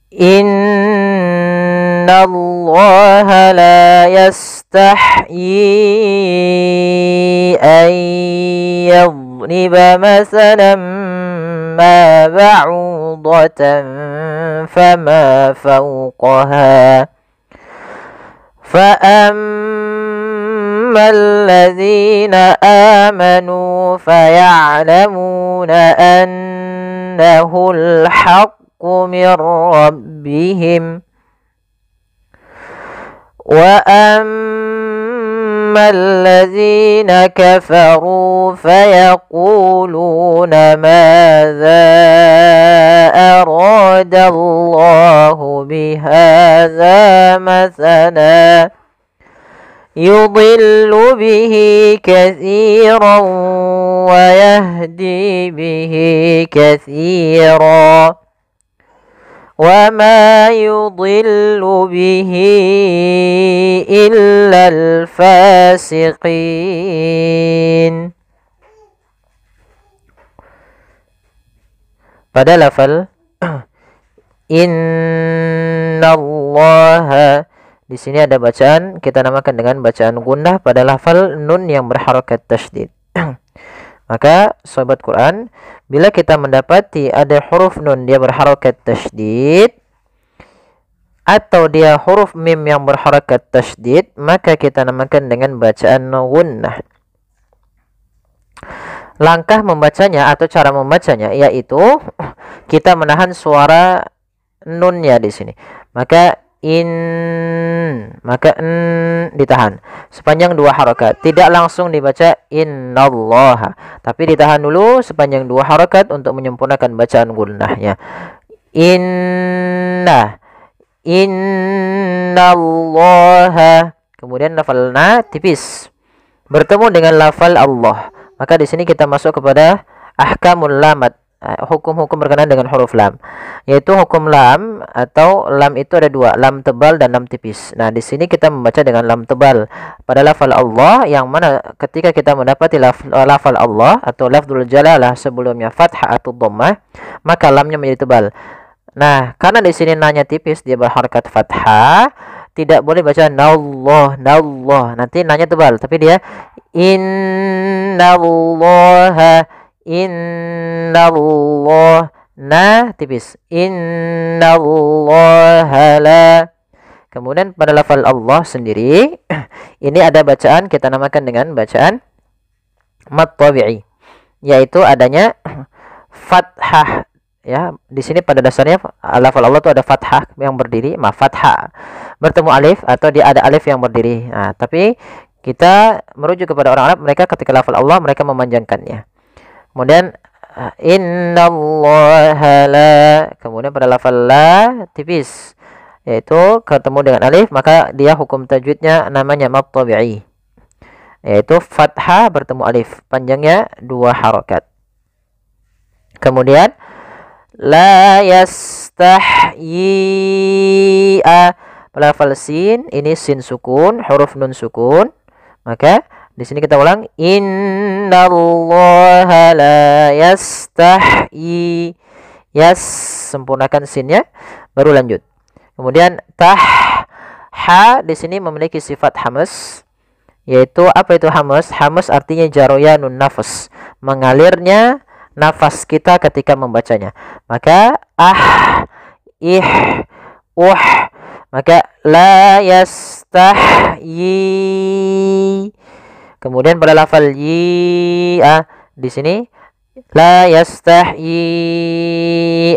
Innallaha la yastahyi an yadhriba masalan ma ba'udatan fama fawqaha فأما الذين آمنوا فيعلمون أنه الحق من ربهم وأما الذين كفروا فيقولون ماذا أراد الله بهذا مثلا يضل به كثيرا ويهدي به كثيرا وما يضل به إلا الفاسقين. Pada lafal innallaha, di sini ada bacaan kita namakan dengan bacaan gunnah pada lafal nun yang berharakat tasydid. Maka sobat Quran, bila kita mendapati ada huruf nun dia berharakat tasydid atau dia huruf mim yang berharakat tasydid, maka kita namakan dengan bacaan gunnah. Langkah membacanya atau cara membacanya yaitu kita menahan suara nunnya di sini. Maka ditahan sepanjang 2 harakat. Tidak langsung dibaca innallaha, tapi ditahan dulu sepanjang 2 harakat untuk menyempurnakan bacaan gunnahnya. Innallaha. Kemudian lafal na tipis bertemu dengan lafal Allah. Maka di sini kita masuk kepada ahkamul lamat, hukum-hukum berkenaan dengan huruf lam, yaitu hukum lam atau lam itu ada 2, lam tebal dan lam tipis. Nah, di sini kita membaca dengan lam tebal pada lafal Allah, yang mana ketika kita mendapati lafal Allah atau lafzul jalalah sebelumnya fathah atau dhammah, maka lamnya menjadi tebal. Nah, karena di sini nanya tipis dia berharakat fathah, tidak boleh baca nallah. Nanti nanya tebal, tapi dia innallaha. Nah tipis. Innallaha la. Kemudian pada lafal Allah sendiri ini ada bacaan kita namakan dengan bacaan mad tabi'i, yaitu adanya fathah. Ya, di sini pada dasarnya lafal Allah itu ada fathah yang berdiri, fathah bertemu alif atau dia ada alif yang berdiri. Nah, tapi kita merujuk kepada orang Arab, mereka ketika lafal Allah mereka memanjangkannya. Kemudian innallaha la. Kemudian pada lafal la tipis, yaitu ketemu dengan alif, maka dia hukum tajwidnya namanya mad tabi'i, yaitu fathah bertemu alif, panjangnya 2 harakat. Kemudian la yastahyi pada lafal sin, ini sin sukun, huruf nun sukun. Maka di sini kita ulang innallaha la yastahyi. Yas, sempurnakan sinnya baru lanjut. Kemudian ha di sini memiliki sifat hamas, yaitu apa itu hamas? Hamas artinya jaroyanun nafas, mengalirnya nafas kita ketika membacanya. Maka maka la yastahyi. Kemudian pada lafal yi di sini la yastahyi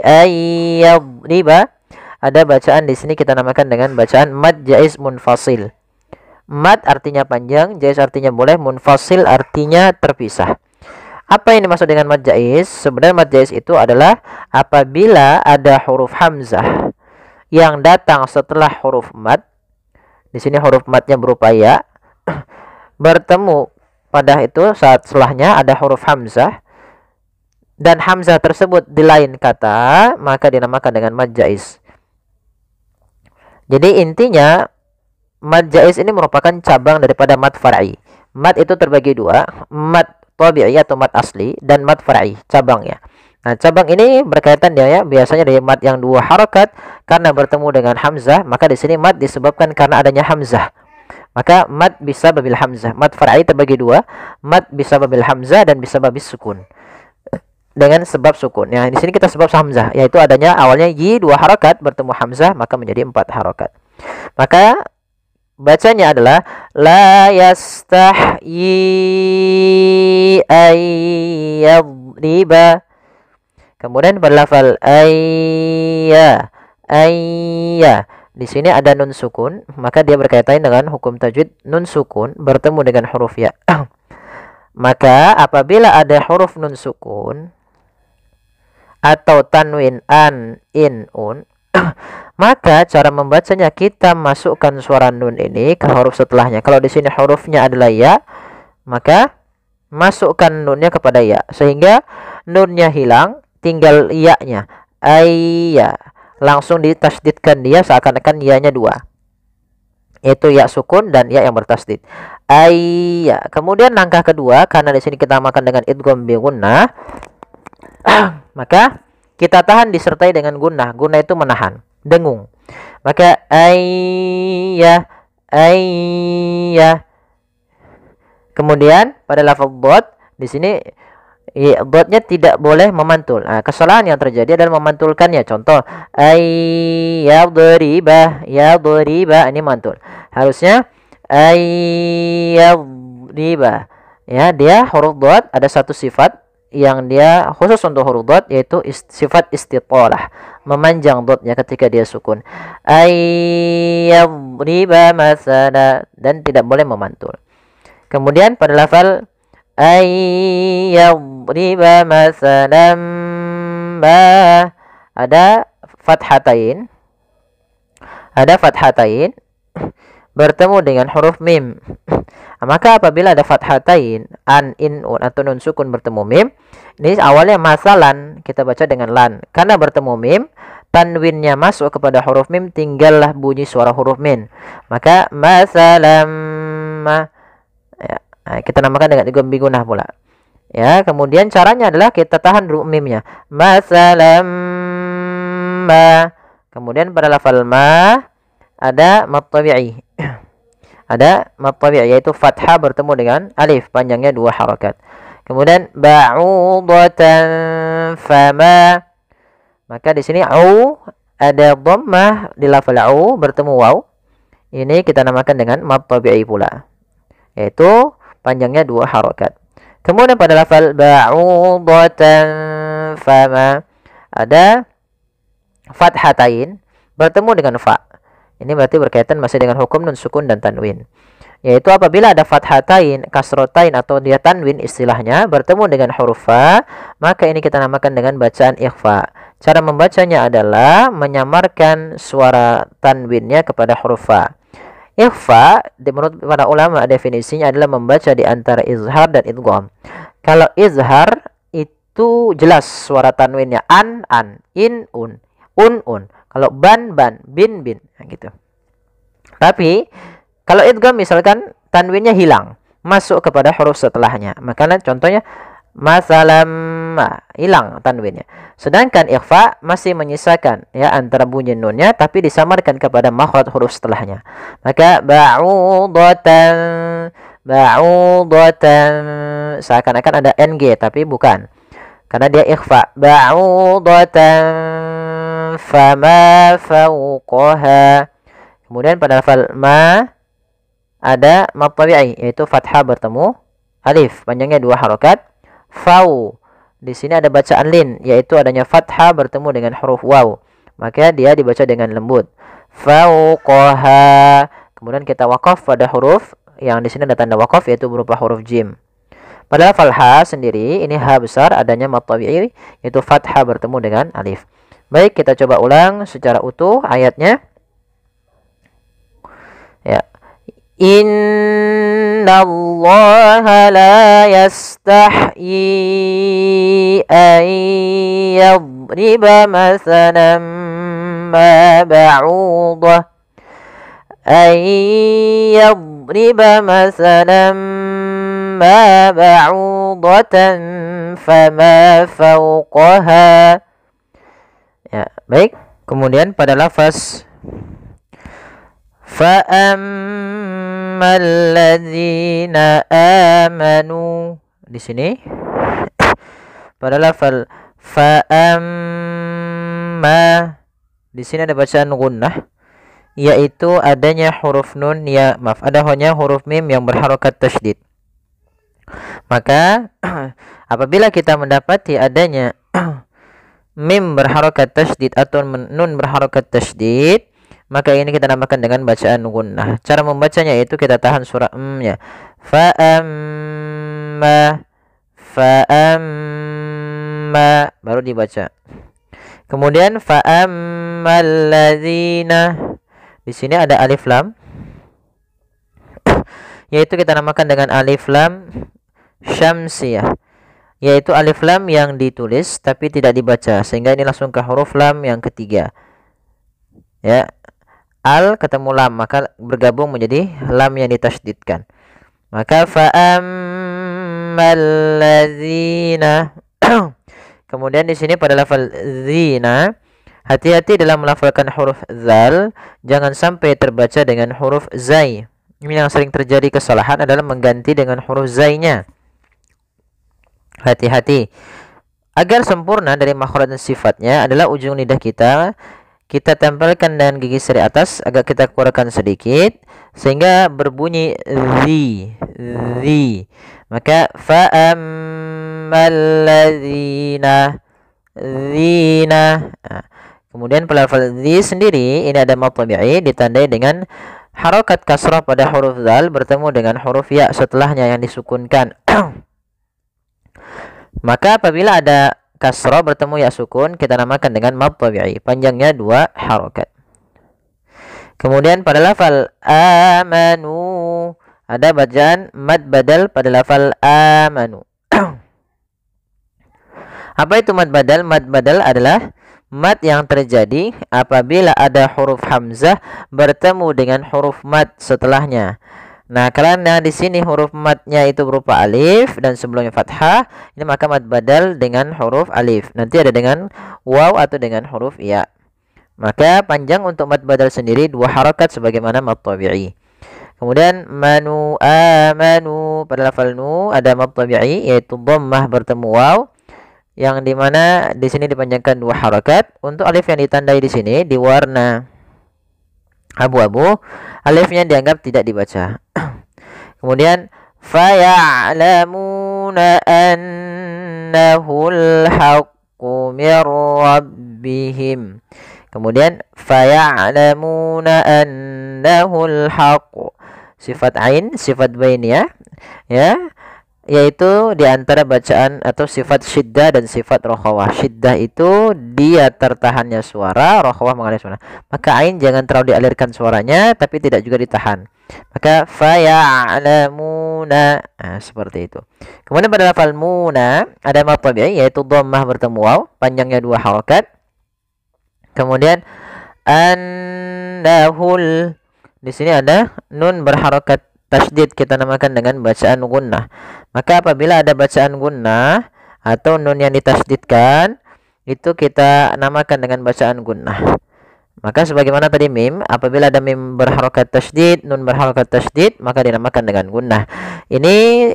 ayyadriba, ada bacaan di sini kita namakan dengan bacaan mad jaiz munfasil. Mad artinya panjang, jaiz artinya boleh, munfasil artinya terpisah. Apa yang dimaksud dengan mad jaiz? Sebenarnya mad jaiz itu adalah apabila ada huruf hamzah yang datang setelah huruf mad. Di sini huruf madnya berupa ya, bertemu pada itu saat setelahnya ada huruf hamzah, dan hamzah tersebut di lain kata, maka dinamakan dengan mad jaiz. Jadi intinya mad jaiz ini merupakan cabang daripada mad far'i. Mad itu terbagi 2, mad tabi'i atau mad asli dan mad far'i, cabangnya. Nah, cabang ini berkaitan dia ya, biasanya dari mad yang 2 harokat karena bertemu dengan hamzah, maka di sini mad disebabkan karena adanya hamzah. Maka mad bisa babil hamzah. Mad far'i terbagi 2, mad bisa babil hamzah dan bisa babil sukun. Dengan sebab sukun. Ya, di sini kita sebab hamzah, yaitu adanya awalnya yi 2 harokat bertemu hamzah, maka menjadi 4 harokat. Maka bacanya adalah la yastahyi ayyadriba. Kemudian berlafal ayya. Di sini ada nun sukun, maka dia berkaitan dengan hukum tajwid. Nun sukun bertemu dengan huruf ya. Maka apabila ada huruf nun sukun atau tanwin an, in, un, maka cara membacanya kita masukkan suara nun ini ke huruf setelahnya. Kalau di sini hurufnya adalah ya, maka masukkan nunnya kepada ya sehingga nunnya hilang, tinggal ya-nya. Ayya. Langsung ditasdidkan dia seakan-akan ya-nya 2. Itu ya sukun dan ya yang bertasdid. Ayya. Kemudian langkah kedua, karena di sini kita makan dengan idgham bi gunnah, maka kita tahan disertai dengan gunnah. Gunnah itu menahan, dengung. Maka ayya. Kemudian pada lafaz dhad di sini dhadnya tidak boleh memantul. Nah, kesalahan yang terjadi adalah memantulkannya. Contoh ayyadriba, ini mantul. Harusnya ayyadriba. Ya, dia huruf dhad ada satu sifat yang dia khusus untuk huruf dhad, yaitu sifat istitalah, memanjang dhadnya ketika dia sukun. Ayyadriba masala, dan tidak boleh memantul. Kemudian pada lafal ayyadriba masalam ma, ada fathatain bertemu dengan huruf mim. Maka apabila ada fathatain an, in, un atau nun sukun bertemu mim, ini awalnya masalan kita baca dengan lan. Karena bertemu mim, tanwinnya masuk kepada huruf mim, tinggallah bunyi suara huruf min. Maka masalam ma, ya, kita namakan dengan idgham bi gunnah pula. Ya, kemudian caranya adalah kita tahan dulu mimnya. Masalam ma. Kemudian pada lafal ma ada mad tabi'i. Ada mad tabi'i, yaitu fathah bertemu dengan alif, panjangnya 2 harokat. Kemudian ba'udatan fama. Maka di sini au ada dhammah di lafal au bertemu waw. Ini kita namakan dengan mad tabi'i pula, yaitu panjangnya 2 harokat. Kemudian pada lafal ba'udatan fama ada fathatain bertemu dengan fa. Ini berarti berkaitan masih dengan hukum nun sukun dan tanwin, yaitu apabila ada fathatain, kasrotain atau dia tanwin istilahnya bertemu dengan huruf fa, maka ini kita namakan dengan bacaan ikhfa. Cara membacanya adalah menyamarkan suara tanwinnya kepada huruf fa. Ikhfa menurut para ulama definisinya adalah membaca di antara izhar dan idgham. Kalau izhar itu jelas suara tanwinnya an, in, un. Kalau ban, bin, nah, gitu. Tapi kalau idgham misalkan tanwinnya hilang, masuk kepada huruf setelahnya. Makanya contohnya masalam, hilang tanwinnya. Sedangkan ikhfa masih menyisakan ya antara bunyi nunnya tapi disamarkan kepada makhraj huruf setelahnya. Maka ba'udatan seakan-akan ada ng tapi bukan. Karena dia ikhfa. Ba'udatan fama fawqaha. Kemudian pada lafal ma ada mad tabi'i, yaitu fathah bertemu alif, panjangnya 2 harokat. Fau, di sini ada bacaan lin, yaitu adanya fathah bertemu dengan huruf waw, maka dia dibaca dengan lembut. Fawqaha. Kemudian kita wakaf pada huruf yang di sini ada tanda wakaf, yaitu berupa huruf jim. Pada lafal ha sendiri, ini ha besar adanya mad tabi'i, yaitu fathah bertemu dengan alif. Baik, kita coba ulang secara utuh ayatnya. Ya. Innallaha la yastahyi an yadriba masalan ma ba'udah an yadriba masalan amma ba'udatan fama fawqaha. Ya, baik. Kemudian pada lafaz fa ammal ladzina amanu, di sini pada lafal fa amma, di sini ada bacaan gunnah, yaitu adanya huruf nun ya, maaf, ada hanya huruf mim yang berharokat tasydid. Maka apabila kita mendapati adanya mim berharokat tasydid atau nun berharokat tasydid, maka ini kita namakan dengan bacaan gunnah. Cara membacanya itu kita tahan surah nya. Fa amma baru dibaca. Kemudian fa ammal ladzina, di sini ada alif lam, yaitu kita namakan dengan alif lam syamsiyah, yaitu alif lam yang ditulis tapi tidak dibaca, sehingga ini langsung ke huruf lam yang ketiga. Ya, al ketemu lam, maka bergabung menjadi lam yang ditasydidkan. Maka fa ammal ladzina. Kemudian di sini pada lafal zina, hati-hati dalam melafalkan huruf zal, jangan sampai terbaca dengan huruf zai. Ini yang sering terjadi kesalahan adalah mengganti dengan huruf zainya. Hati-hati. Agar sempurna dari makhraj dan sifatnya adalah ujung lidah kita tempelkan dengan gigi seri atas, agak kita keluarkan sedikit sehingga berbunyi zi. Maka fa ammal ladzina zina. Kemudian pada lafaz zi sendiri ini ada mad tabi'i ditandai dengan harokat kasrah pada huruf zal bertemu dengan huruf ya setelahnya yang disukunkan. Maka apabila ada kasrah bertemu ya sukun, kita namakan dengan mad tabi'i, panjangnya 2 harokat. Kemudian pada lafal amanu ada bacaan mad badal pada lafal amanu. Apa itu mad badal? Mad badal adalah mad yang terjadi apabila ada huruf hamzah bertemu dengan huruf mad setelahnya. Nah, karena di sini huruf madnya itu berupa alif dan sebelumnya fathah, ini maka mad badal dengan huruf alif. Nanti ada dengan waw atau dengan huruf ya. Maka panjang untuk mad badal sendiri 2 harakat sebagaimana mad tabi'i. Kemudian manu amanu pada lafal nu ada mad tabi'i yaitu dhammah bertemu waw, yang dimana di sini dipanjangkan 2 harakat. Untuk alif yang ditandai di sini di warna abu-abu, alifnya dianggap tidak dibaca. Kemudian faya'lamuna annahul haqqu mir rabbihim. Kemudian faya'lamuna annahul haqqu, sifat ain, sifat bainiyah, ya, yaitu di antara bacaan atau sifat syiddah dan sifat rokhawah. Syiddah itu dia tertahannya suara, rokhawah mengalir suara. Maka ain jangan terlalu dialirkan suaranya, tapi tidak juga ditahan. Maka faya'lamuna, seperti itu. Kemudian pada lafal muna ada mad tabi'i yaitu dhammah bertemu waw, panjangnya 2 harakat. Kemudian annahul, di sini ada nun berharakat tasydid, kita namakan dengan bacaan gunnah. Maka apabila ada bacaan gunnah atau nun yang ditasydidkan, itu kita namakan dengan bacaan gunnah. Maka sebagaimana tadi mim, apabila ada mim berharakat tasydid, nun berharakat tasydid, maka dinamakan dengan gunnah. Ini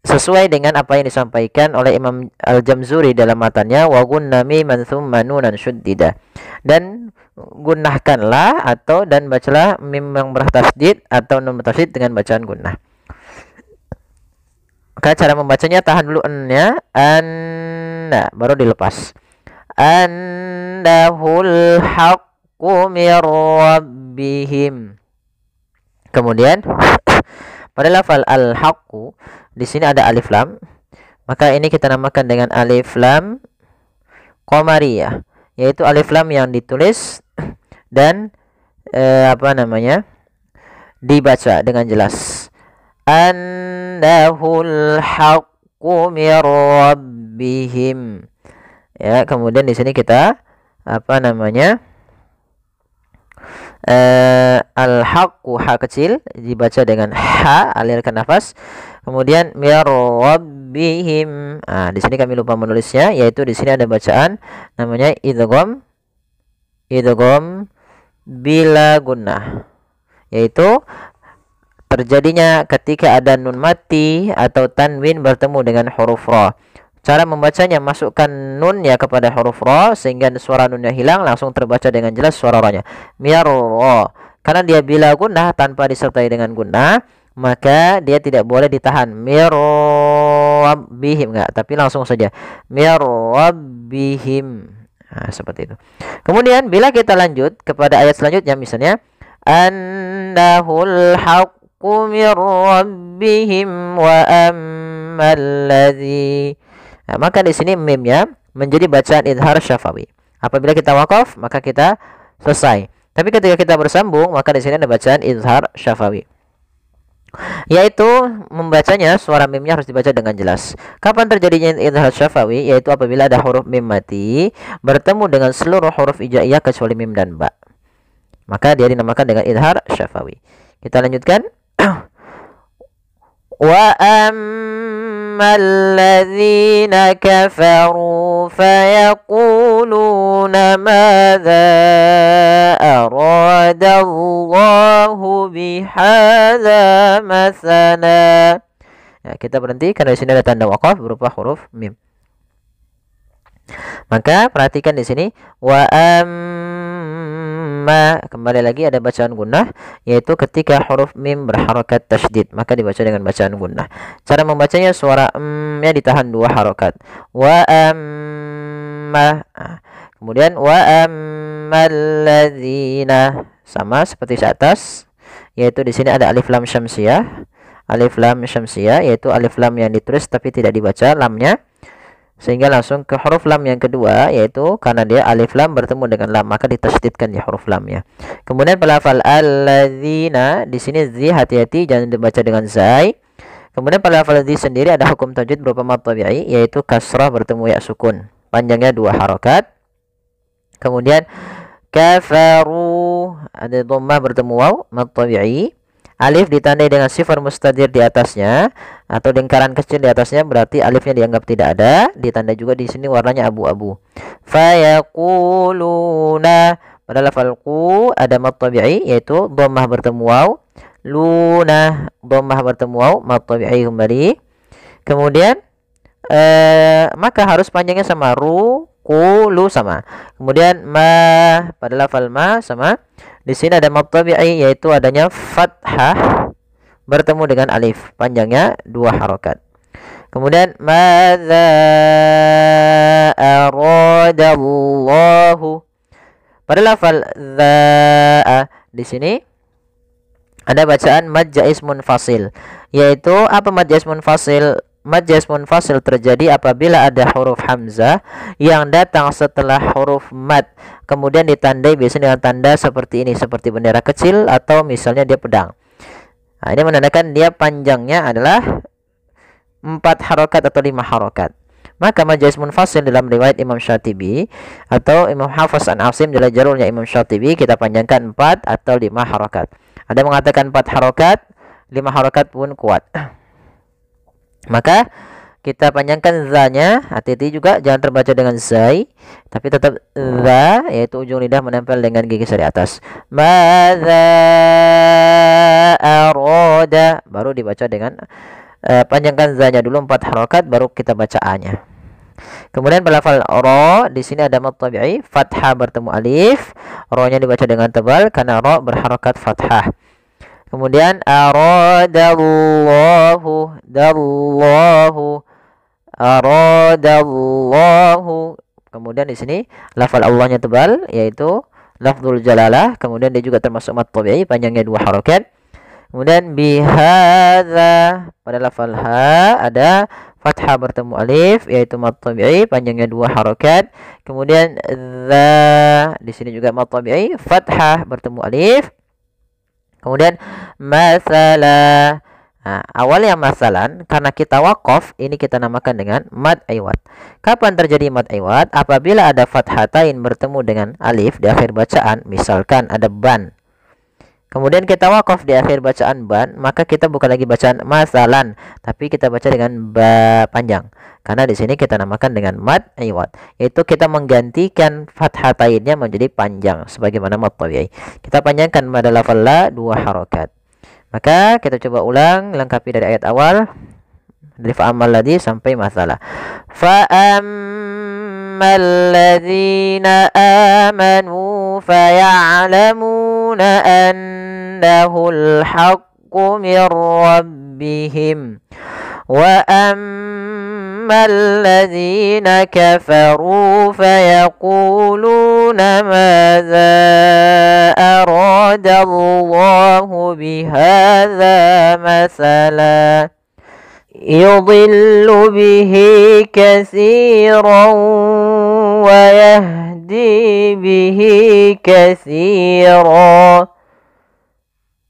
sesuai dengan apa yang disampaikan oleh Imam Al-Jamzuri dalam matanya, wa gunna miman thumma nunan syuddida. Dan gunnahkanlah atau dan bacalah mim yang bertasydid atau nun bertasydid dengan bacaan gunnah. Maka cara membacanya tahan dulu n-nya, anna, baru dilepas. Annahul haqqu mir rabbihim. Kemudian pada lafal al-haqqu di sini ada alif lam, maka ini kita namakan dengan alif lam qamariyah, yaitu alif lam yang ditulis dan dibaca dengan jelas. Annahul haqqu mir rabbihim. Ya, kemudian di sini kita al-haqqu, ha kecil dibaca dengan ha, alirkan nafas. Kemudian mir rabbihim. Nah, di sini kami lupa menulisnya, yaitu di sini ada bacaan namanya idgham bila gunnah, yaitu terjadinya ketika ada nun mati atau tanwin bertemu dengan huruf ra. Cara membacanya, masukkan nunnya kepada huruf ra sehingga suara nunnya hilang, langsung terbaca dengan jelas suara ra-nya. Mir ra. Karena dia bila gunnah tanpa disertai dengan gunnah, maka dia tidak boleh ditahan. Mir rabbihim, enggak, tapi langsung saja. Mir rabbihim. Nah, seperti itu. Kemudian bila kita lanjut kepada ayat selanjutnya, misalnya annahul haqqu mir rabbihim wa ammal ladzi. Nah, maka di sini mimnya menjadi bacaan idhar syafawi. Apabila kita waqaf, maka kita selesai. Tapi ketika kita bersambung, maka di sini ada bacaan idhar syafawi, yaitu membacanya suara mimnya harus dibaca dengan jelas. Kapan terjadinya idhar syafawi? Yaitu apabila ada huruf mim mati bertemu dengan seluruh huruf hijaiyah kecuali mim dan ba, maka dia dinamakan dengan idhar syafawi. Kita lanjutkan. Wa ammal ladzina kafaru fayaquluna madza aradallahu bihadza masana. Ya, kita berhenti karena di sini ada tanda waqaf berupa huruf mim. Maka perhatikan di sini wa kembali lagi ada bacaan gunnah, yaitu ketika huruf mim berharokat tasydid maka dibaca dengan bacaan gunnah. Cara membacanya, suara nya ditahan 2 harokat. Wa amma. Kemudian wa ammal ladzina, sama seperti di atas, yaitu di sini ada alif lam syamsiyah. Alif lam syamsiyah yaitu alif lam yang ditulis tapi tidak dibaca lamnya, sehingga langsung ke huruf lam yang kedua, yaitu karena dia alif lam bertemu dengan lam maka ditasydidkan di huruf lamnya. Kemudian pelafal alladzina, di sini zi hati-hati jangan dibaca dengan zai. Kemudian pelafal zi sendiri ada hukum tajwid berupa mad tabi'i, yaitu kasrah bertemu ya sukun, panjangnya 2 harokat. Kemudian kafaru ada dhammah bertemu waw, mad tabi'i. Alif ditandai dengan sifar mustadir di atasnya atau lingkaran kecil di atasnya, berarti alifnya dianggap tidak ada. Ditandai juga di sini warnanya abu-abu. Fayaquluna, pada lafal qu ada mad tabi'i, yaitu dhammah bertemu waw. Luna, dhammah bertemu waw, mad tabi'i kembali. Kemudian maka harus panjangnya sama, ru, ku, lu sama. Kemudian ma, pada lafal ma sama. Di sini ada mad tabi'i, yaitu adanya fathah bertemu dengan alif, panjangnya 2 harokat. Kemudian madza aradallahu, pada lafal dza, di sini ada bacaan mad jaiz munfasil, yaitu apa mad jaiz munfasil? Mad jaiz munfasil terjadi apabila ada huruf hamzah yang datang setelah huruf mad, kemudian ditandai biasanya dengan tanda seperti ini, seperti bendera kecil atau misalnya dia pedang. Nah, ini menandakan dia panjangnya adalah 4 harokat atau 5 harokat. Maka mad jaiz munfasil dalam riwayat Imam Syatibi atau Imam Hafiz an Asim dalam jarulnya Imam Syatibi, kita panjangkan 4 atau 5 harokat. Ada mengatakan 4 harokat, 5 harokat pun kuat. Maka kita panjangkan za-nya, hati-hati juga jangan terbaca dengan zai, tapi tetap za, yaitu ujung lidah menempel dengan gigi sari atas. Madza arada, baru dibaca dengan panjangkan za-nya dulu 4 harokat, baru kita baca a-nya. Kemudian pelafal ra, di sini ada mad tabi'i, fathah bertemu alif, ra-nya dibaca dengan tebal karena ra berharokat fathah. Kemudian aradallahu, aradallahu. Kemudian di sini lafal Allahnya tebal, yaitu lafzul jalalah. Kemudian dia juga termasuk mad tabi'i, panjangnya 2 harokat. Kemudian bihadza, pada lafal ha ada fathah bertemu alif, yaitu mad tabi'i, panjangnya 2 harokat. Kemudian dza, di sini juga mad tabi'i, fathah bertemu alif. Kemudian masalah. Nah, awalnya masalan, karena kita waqaf, ini kita namakan dengan mad iwad. Kapan terjadi mad iwad? Apabila ada fathatain bertemu dengan alif di akhir bacaan, misalkan ada ban. Kemudian kita wakaf di akhir bacaan ban, maka kita bukan lagi bacaan masalan, tapi kita baca dengan ba panjang. Karena di sini kita namakan dengan mad iwad, yaitu kita menggantikan fathatainnya menjadi panjang sebagaimana mad tabi'i. Kita panjangkan pada lafal la 2 harakat. Maka kita coba ulang, lengkapi dari ayat awal dari fa'amal ladzi sampai masalah. Fa'ammal ladzina amanu faya'lamuna annahul haqqu min rabbihim wa ammal ladzina kafaru fayaquluna madza arada Allahu bihadza masala يضل به كثيرا ويهدي به كثيرا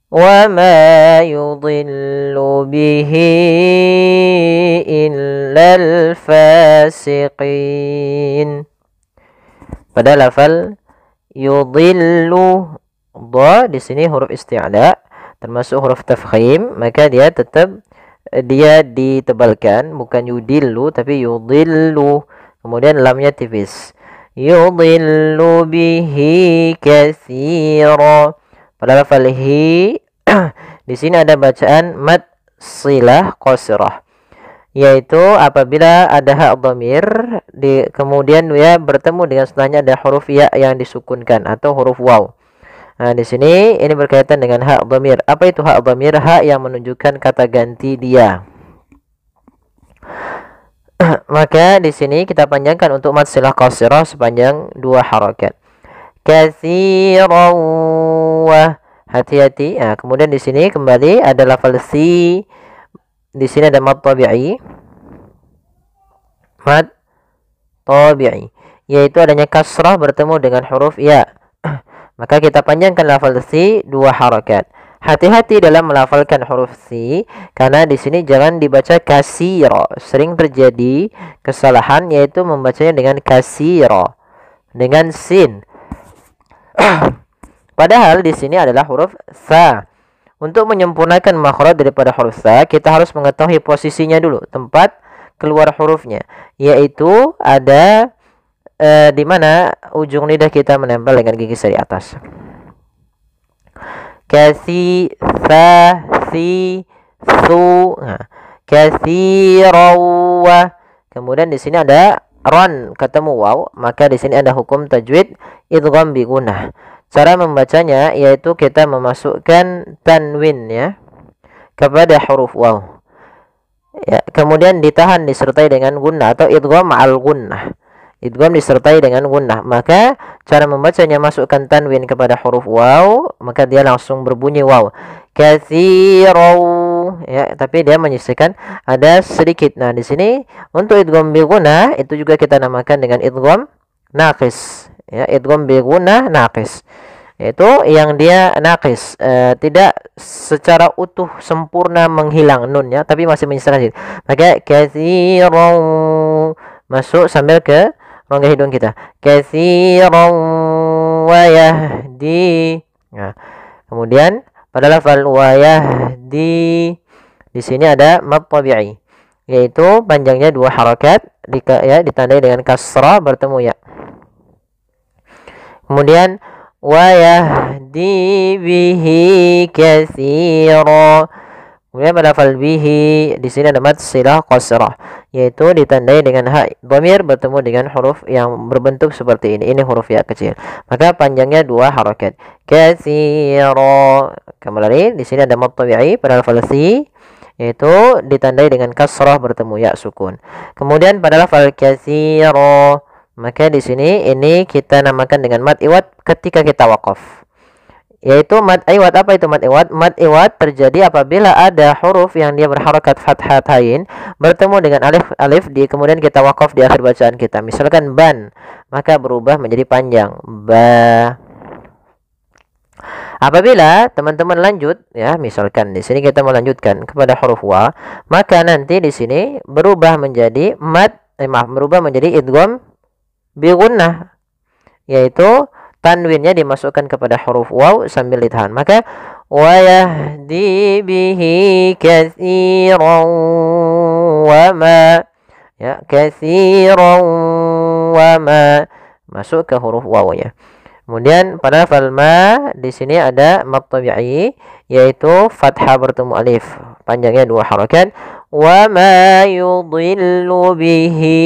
وما يضل به إلا الفاسقين. Pada lafal yudhillu, dha di sini huruf isti'la termasuk huruf tafkhim, maka dia tetap ditebalkan, bukan yudillu tapi yudillu. Kemudian lamnya tipis. Yudillu bihi katsira. Pada lafal hi di sini ada bacaan mad silah qasrah, yaitu apabila ada hak dhamir kemudian ya bertemu dengan setelahnya ada huruf ya yang disukunkan atau huruf waw. Nah, di sini ini berkaitan dengan hak dhamir. Apa itu hak dhamir? Hak yang menunjukkan kata ganti dia. Maka di sini kita panjangkan untuk mad silah qasirah sepanjang 2 harakat. Katsiran wa, hati-hati. Nah, kemudian di sini kembali ada lafal si. Di sini ada mad tabi'i. Mad tabi'i, yaitu adanya kasrah bertemu dengan huruf ya. Maka kita panjangkan lafal si 2 harakat. Hati-hati dalam melafalkan huruf si, karena di sini jangan dibaca kasiro. Sering terjadi kesalahan yaitu membacanya dengan kasiro, dengan sin. Padahal di sini adalah huruf sa. Untuk menyempurnakan makhraj daripada huruf sa, kita harus mengetahui posisinya dulu, tempat keluar hurufnya, yaitu ada di mana ujung lidah kita menempel dengan gigi seri atas. Kasi, sa, si, su. Nah, katsirawa. Kemudian di sini ada ron ketemu waw, maka di sini ada hukum tajwid idgham bi gunnah. Cara membacanya yaitu kita memasukkan tanwin ya kepada huruf waw. Ya, kemudian ditahan disertai dengan gunnah atau idgham ma'al gunnah. Idgham disertai dengan gunnah. Maka cara membacanya masukkan tanwin kepada huruf waw, maka dia langsung berbunyi waw. Katsirau, ya, tapi dia menyisihkan ada sedikit. Nah, di sini untuk idgham bi gunnah itu juga kita namakan dengan idgham naqis. Ya, idgham bi gunnah naqis. Itu yang dia naqis, tidak secara utuh sempurna menghilang nunnya, tapi masih menyisakan sedikit. Maka katsirau masuk sambil ke rongga hidung kita. Katsiran wa yahdi. Nah, kemudian pada lafal wa yahdi di sini ada mad tabi'i, yaitu panjangnya 2 harakat ya, ditandai dengan kasrah bertemu ya. Kemudian wa yahdi bihi katsira. Kemudian pada lafal bihi di sini ada mad silah qasrah, yaitu ditandai dengan hak dhamir bertemu dengan huruf yang berbentuk seperti ini. Ini huruf ya kecil. Maka panjangnya 2 harakat. Katsira. Kembali di sini ada mad tabi'i pada lafal si, yaitu ditandai dengan kasrah bertemu ya sukun. Kemudian pada lafal katsira, maka di sini ini kita namakan dengan mad iwad ketika kita waqaf. Yaitu mad iwad. Apa itu mad iwad? Mad iwad terjadi apabila ada huruf yang dia berharakat fathatain bertemu dengan alif kemudian kita wakaf di akhir bacaan kita. Misalkan ban, maka berubah menjadi panjang ba. Apabila teman-teman lanjut ya, misalkan di sini kita melanjutkan kepada huruf wa, maka nanti di sini berubah menjadi berubah menjadi idgham bi gunnah, yaitu tanwinnya dimasukkan kepada huruf waw sambil ditahan. Maka ويهدي به كثيرا وما ya kathiran wama masuk ke huruf waw ya. Kemudian pada lafal ma di sini ada mad tabi'i yaitu fathah bertemu alif, panjangnya 2 harakat. Wa ma yudhillu bihi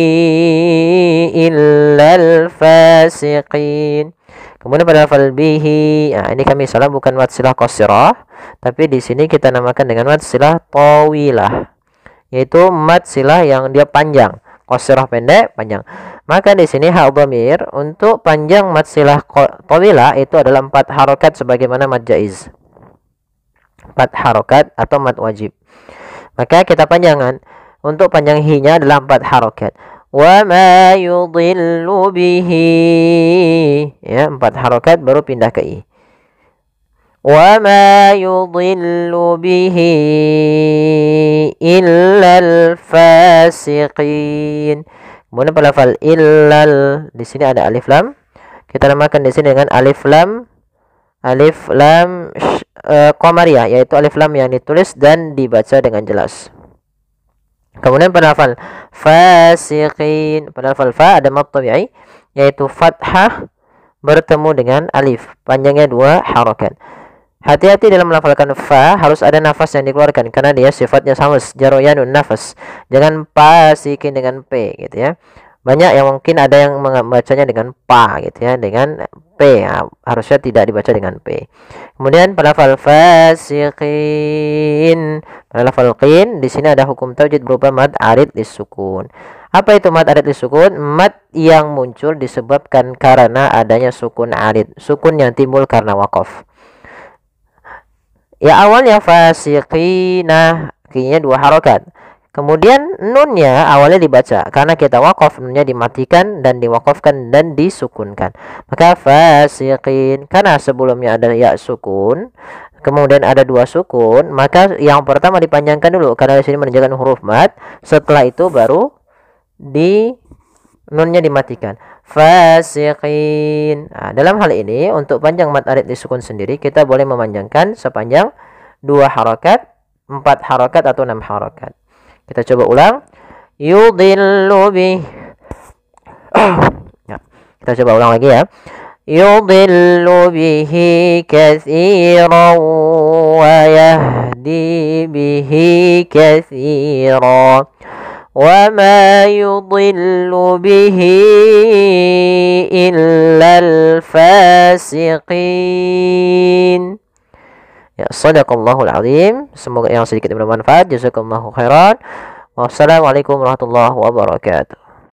illal fasiqin. Kemudian pada lafal bihi, nah ini kami salah, bukan mad silah qasirah, tapi di sini kita namakan dengan mad silah tawilah, yaitu mad silah yang dia panjang, qasirah pendek, panjang. Maka di sini ha dhamir untuk panjang mad silah tawilah itu adalah 4 harokat sebagaimana mad jaiz. 4 harokat atau mad wajib. Maka kita panjangan untuk panjang hi-nya adalah 4 harokat. Wa ma yudhillu bihi, ya 4 harokat baru pindah ke i. Wa ma yudhillu bihi illal fasiqin. Kemudian pada lafal illal di sini ada alif lam. Kita namakan di sini dengan alif lam qamariyah, yaitu alif lam yang ditulis dan dibaca dengan jelas. Kemudian pada lafal fasiqin, pada lafal fa ada mad tabi'i yaitu fathah bertemu dengan alif, panjangnya 2 harakat. Hati-hati dalam melafalkan fa, harus ada nafas yang dikeluarkan karena dia sifatnya samus, jaroyanun nafas. Jangan pasikin dengan p gitu ya. Banyak yang mungkin ada yang membacanya dengan pa gitu ya, dengan p. Ya, harusnya tidak dibaca dengan p. Kemudian pada lafal fasiqin, pada lafal qin di sini ada hukum taujid berupa mad arid lisukun. Apa itu mad arid lisukun? Mad yang muncul disebabkan karena adanya sukun arid, sukun yang timbul karena waqaf. Ya awalnya fasiqina, qinya 2 harokat. Kemudian nunnya awalnya dibaca karena kita waqaf, nunnya dimatikan dan diwaqafkan dan disukunkan. Maka fasiqin, karena sebelumnya ada ya sukun, kemudian ada 2 sukun, maka yang pertama dipanjangkan dulu karena di sini menunjukkan huruf mad. Setelah itu baru nunnya dimatikan. Fasiqin. Nah, dalam hal ini untuk panjang mad arid disukun sendiri kita boleh memanjangkan sepanjang 2 harakat, 4 harakat atau 6 harakat. Kita coba ulang. Yudhillu bih. Ya, kita coba ulang lagi ya. Yudhillu bihi katsiran wa yahdi bihi katsiran. وما يضل به إلا الفاسقين. Ya, sadaqallahul azim. Semoga yang sedikit bermanfaat. Jazakallahu khairan. Wassalamualaikum warahmatullahi wabarakatuh.